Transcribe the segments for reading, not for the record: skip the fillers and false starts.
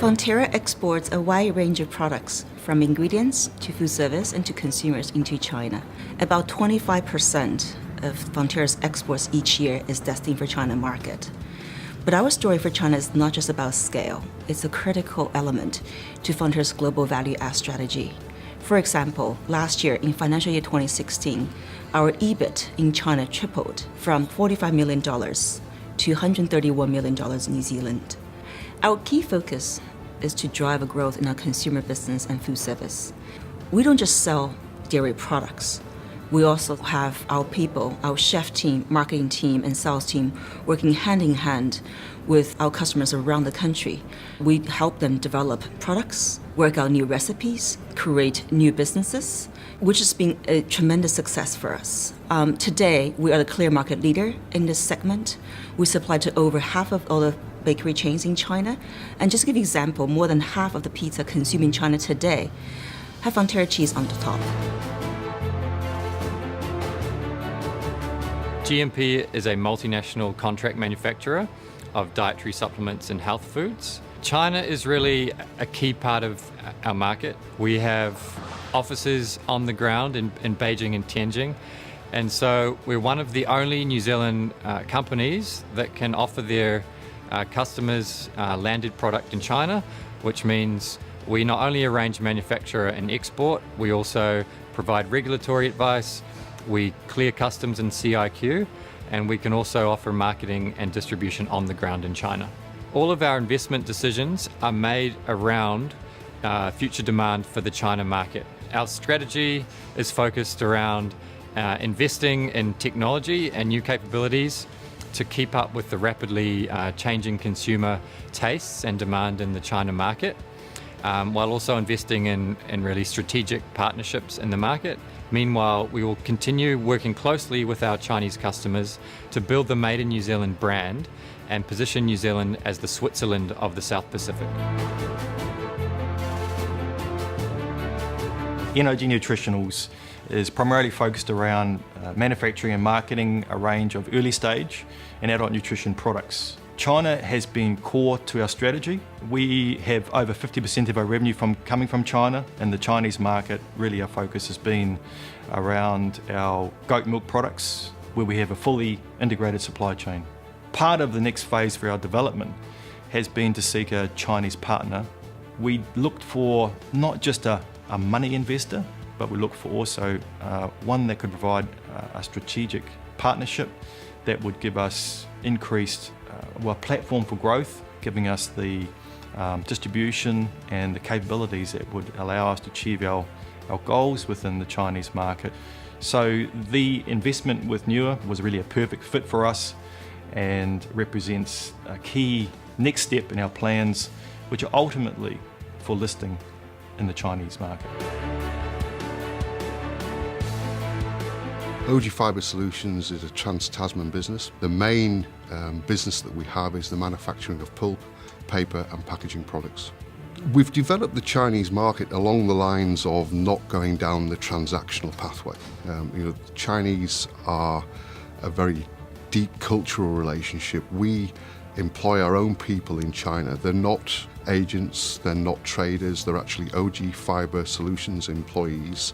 Fonterra exports a wide range of products, from ingredients to food service and to consumers into China. About 25% of Fonterra's exports each year is destined for China market. But our story for China is not just about scale. It's a critical element to Fonterra's global value add strategy. For example, last year in financial year 2016, our EBIT in China tripled from $45 million to $131 million in New Zealand. Our key focus is to drive a growth in our consumer business and food service. We don't just sell dairy products. We also have our people, our chef team, marketing team, and sales team working hand in hand with our customers around the country. We help them develop products, work out new recipes, create new businesses, which has been a tremendous success for us. Today, we are the clear market leader in this segment. We supply to over half of all the bakery chains in China. And just to give you an example, more than half of the pizza consumed in China today have Fonterra cheese on the top. GMP is a multinational contract manufacturer of dietary supplements and health foods. China is really a key part of our market. We have offices on the ground in Beijing and Tianjin, and so we're one of the only New Zealand companies that can offer their customers landed product in China, which means we not only arrange manufacture and export, we also provide regulatory advice, we clear customs and CIQ, and we can also offer marketing and distribution on the ground in China. All of our investment decisions are made around future demand for the China market. Our strategy is focused around investing in technology and new capabilities to keep up with the rapidly changing consumer tastes and demand in the China market, while also investing in really strategic partnerships in the market. Meanwhile, we will continue working closely with our Chinese customers to build the Made in New Zealand brand and position New Zealand as the Switzerland of the South Pacific. NOG Nutritionals is primarily focused around manufacturing and marketing a range of early stage and adult nutrition products. China has been core to our strategy. We have over 50% of our revenue coming from China, and the Chinese market, really our focus has been around our goat milk products, where we have a fully integrated supply chain. Part of the next phase for our development has been to seek a Chinese partner. We looked for not just a money investor, but we looked for also one that could provide a strategic partnership that would give us increased platform for growth, giving us the distribution and the capabilities that would allow us to achieve our goals within the Chinese market. So the investment with Newer was really a perfect fit for us and represents a key next step in our plans, which are ultimately for listing in the Chinese market. OG Fibre Solutions is a trans-Tasman business. The main business that we have is the manufacturing of pulp, paper and packaging products. We've developed the Chinese market along the lines of not going down the transactional pathway. The Chinese are a very deep cultural relationship. We employ our own people in China. They're not agents, they're not traders, they're actually OG Fibre Solutions employees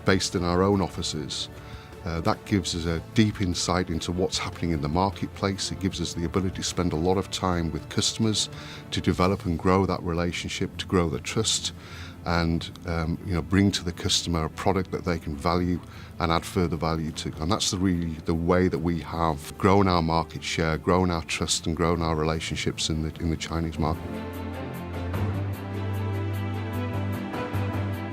based in our own offices. That gives us a deep insight into what's happening in the marketplace. It gives us the ability to spend a lot of time with customers to develop and grow that relationship, to grow the trust, and bring to the customer a product that they can value and add further value to. And that's really the way that we have grown our market share, grown our trust, and grown our relationships in the Chinese market.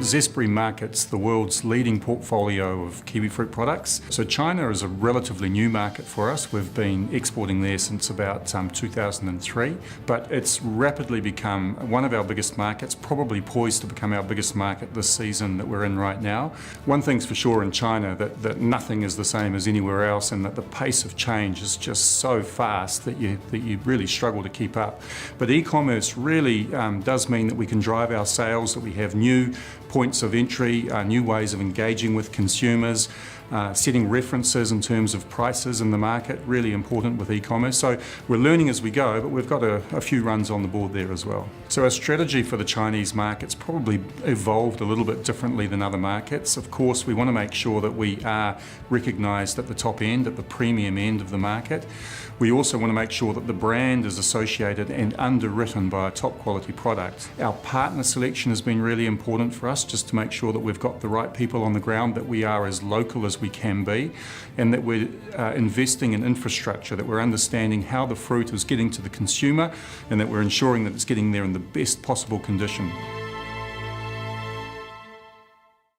Zespri markets the world's leading portfolio of kiwi fruit products. So China is a relatively new market for us. We've been exporting there since about 2003, but it's rapidly become one of our biggest markets, probably poised to become our biggest market this season that we're in right now. One thing's for sure in China, that nothing is the same as anywhere else, and that the pace of change is just so fast that you really struggle to keep up. But e-commerce really does mean that we can drive our sales, that we have new points of entry, new ways of engaging with consumers, setting references in terms of prices in the market, really important with e-commerce. So we're learning as we go, but we've got a few runs on the board there as well. So our strategy for the Chinese market's probably evolved a little bit differently than other markets. Of course, we want to make sure that we are recognised at the top end, at the premium end of the market. We also want to make sure that the brand is associated and underwritten by a top quality product. Our partner selection has been really important for us, just to make sure that we've got the right people on the ground, that we are as local as we can be, and that we're investing in infrastructure, that we're understanding how the fruit is getting to the consumer, and that we're ensuring that it's getting there in the best possible condition.